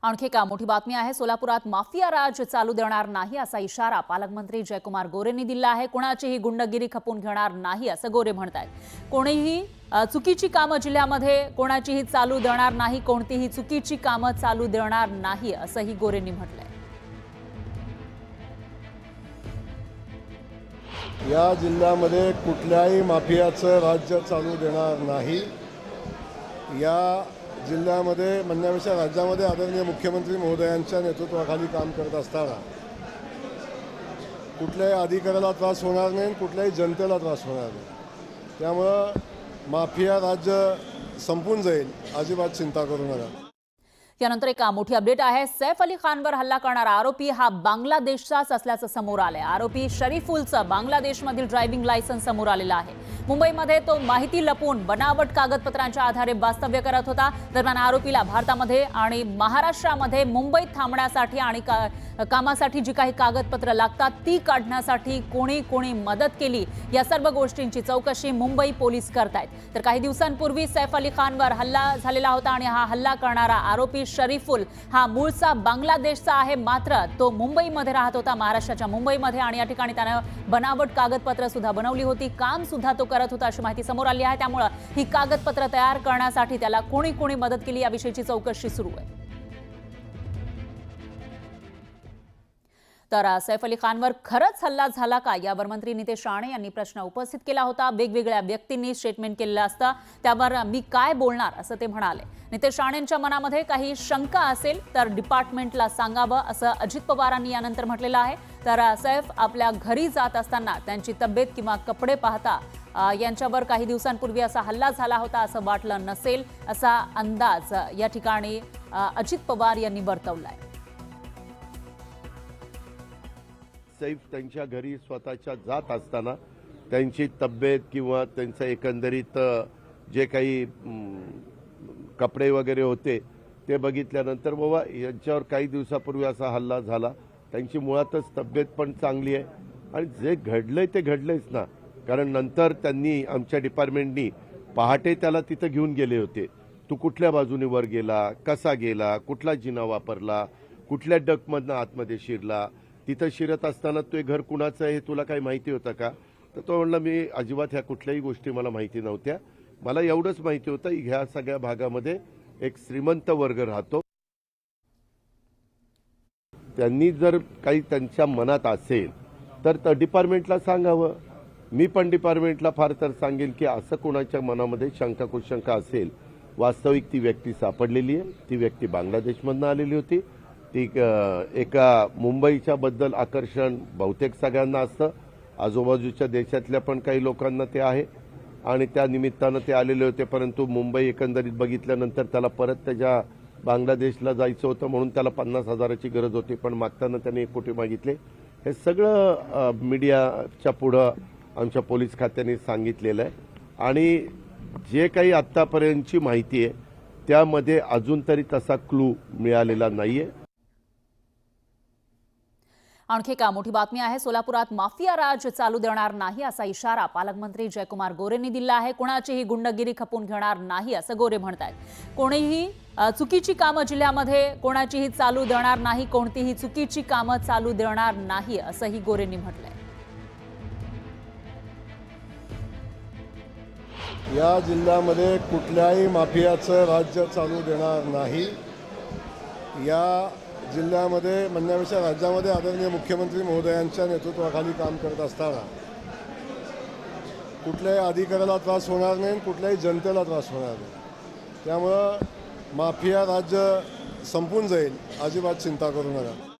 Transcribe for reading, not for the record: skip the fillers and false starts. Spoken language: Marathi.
आणखी एक मोठी बातमी आहे। सोलापुरात माफिया राज चालू देणार नाही असा इशारा पालकमंत्री जयकुमार गोरेंनी दिला आहे। कोणाचीही गुंडगिरी खपून घेणार नाही असं गोरे म्हणतात। कोणीही चुकीची कामं जिल्ह्यामध्ये कोणाचीही चालू देणार नाही, कोणतीही चुकीची कामं चालू देणार नाही असंही गोरेंनी म्हटलंय। या जिल्ह्यामध्ये कुठल्याही माफियाचं राज्य चालू देणार नाही। या जिल्ह्यामध्ये म्हणण्यापेक्षा राज्यामध्ये आदरणीय मुख्यमंत्री महोदयांच्या नेतृत्वाखाली काम करत असताना कुठल्याही अधिकाऱ्याला त्रास होणार नाही, कुठल्याही जनतेला त्रास होणार नाही। त्यामुळं माफिया राज्य संपून जाईल, अजिबात चिंता करू नका। यानंतर एक मोठी अपडेट आहे। सैफ अली खानवर हल्ला करणारा आरोपी हा बांगलादेशचाच असल्याचं समोर आलंय। आरोपी शरीफुलचं बांगलादेशमधील ड्रायव्हिंग लायसन्स समोर आलेलं आहे। मुंबईमध्ये तो माहिती लपवून बनावट कागदपत्रांच्या आधारे वास्तव्य करत होता। दरम्यान आरोपीला भारतामध्ये आणि महाराष्ट्रामध्ये मुंबईत थांबण्यासाठी आणि कामासाठी जी काही कागदपत्र लागतात ती काढण्यासाठी कोणी मदत केली, या सर्व गोष्टींची चौकशी मुंबई पोलीस करतायत। तर काही दिवसांपूर्वी सैफ अली खानवर हल्ला झालेला होता आणि हा हल्ला करणारा आरोपी शरीफुल हा मूळचा बांगलादेशचा आहे, मात्र तो मुंबईमध्ये राहत होता, महाराष्ट्राच्या मुंबईमध्ये, आणि या ठिकाणी त्याने बनावट कागदपत्र सुद्धा बनवली होती, काम सुद्धा तो करत होता अशी माहिती समोर आली आहे। त्यामुळे ही कागदपत्र तयार करण्यासाठी त्याला कोणी मदत केली याविषयीची चौकशी सुरू आहे। तर सैफ अली खानवर खरंच हल्ला झाला का, यावर मंत्री नितेश राणे यांनी प्रश्न उपस्थित केला होता। वेगवेगळ्या व्यक्तींनी स्टेटमेंट केलेलं असतं, त्यावर मी काय बोलणार असं ते म्हणाले। नितेश राणेंच्या मनामध्ये काही शंका असेल तर डिपार्टमेंटला सांगावं असं अजित पवारांनी यानंतर म्हटलेलं आहे। तर सैफ आपल्या घरी जात असताना त्यांची तब्येत किंवा कपडे पाहता यांच्यावर काही दिवसांपूर्वी असा हल्ला झाला होता असं वाटलं नसेल, असा अंदाज या ठिकाणी अजित पवार यांनी वर्तवलाय। सैफ त्यांच्या घरी स्वतःच्या जात असताना त्यांची तब्येत किंवा त्यांचं एकंदरीत जे काही कपडे वगैरे होते ते बघितल्यानंतर बाबा यांच्यावर काही दिवसापूर्वी असा हल्ला झाला, त्यांची मुळातच तब्येत पण चांगली आहे आणि जे घडलंय ते घडलंयच ना। कारण नंतर त्यांनी आमच्या डिपार्टमेंटनी पहाटे त्याला तिथं घेऊन गेले होते। तू कुठल्या बाजूने वर गेला, कसा गेला, कुठला जिना वापरला, कुठल्या डकमधनं आतमध्ये शिरला, तिथं शिरत असताना ते घर कुणाचं आहे हे तुला काही माहिती होतं का? तर तो म्हणला मी अजिबात ह्या कुठल्याही गोष्टी मला माहिती नव्हत्या, मला एवढंच माहिती होतं ह्या सगळ्या भागामध्ये एक श्रीमंत वर्ग राहतो। त्यांनी जर काही त्यांच्या मनात असेल तर डिपार्टमेंटला सांगावं। मी पण डिपार्टमेंटला फार तर सांगेन की असं कोणाच्या मनामध्ये शंका कुशंका असेल, वास्तविक ती व्यक्ती सापडलेली आहे, ती व्यक्ती बांगलादेशमधून आलेली होती, ती एका मुंबईच्या बद्दल आकर्षण बहुतेक सगळ्यांना असतं, आजूबाजूच्या देशातल्या पण काही लोकांना ते आहे आणि त्या निमित्तानं ते आलेले होते। परंतु मुंबई एकंदरीत बघितल्यानंतर त्याला परत त्याच्या बांगलादेशला जायचं होतं, म्हणून त्याला 50,000ची गरज होती, पण मागताना त्याने 1 कोटी मागितले। हे सगळं मीडियाच्या पुढं आमच्या पोलीस खात्याने सांगितलेलं आहे आणि जे काही आत्तापर्यंतची माहिती आहे त्यामध्ये अजून तरी तसा क्लू मिळालेला नाहीये। आणखी एक मोठी बातमी आहे। सोलापुरात माफिया राज चालू देणार नाही असा इशारा पालकमंत्री जयकुमार गोरेंनी दिला आहे। कोणाचीही गुंडगिरी खपून घेणार नाही असं गोरे म्हणतात। कोणीही चुकीची कामं जिल्ह्यामध्ये कोणाचीही चालू देणार नाही, कोणतीही चुकीची कामं चालू देणार नाही असंही गोरेंनी म्हटलंय। या जिल्ह्यामध्ये कुठल्याही माफियाचं राज्य चालू देणार नाही। या जिल्ह्यामध्ये म्हणण्यापेक्षा राज्यामध्ये आदरणीय मुख्यमंत्री महोदयांच्या नेतृत्वाखाली काम करत असताना कुठल्याही अधिकाऱ्याला त्रास होणार नाही, कुठल्याही जनतेला त्रास होणार नाही। त्यामुळं माफिया राज्य संपून जाईल, अजिबात चिंता करू नका।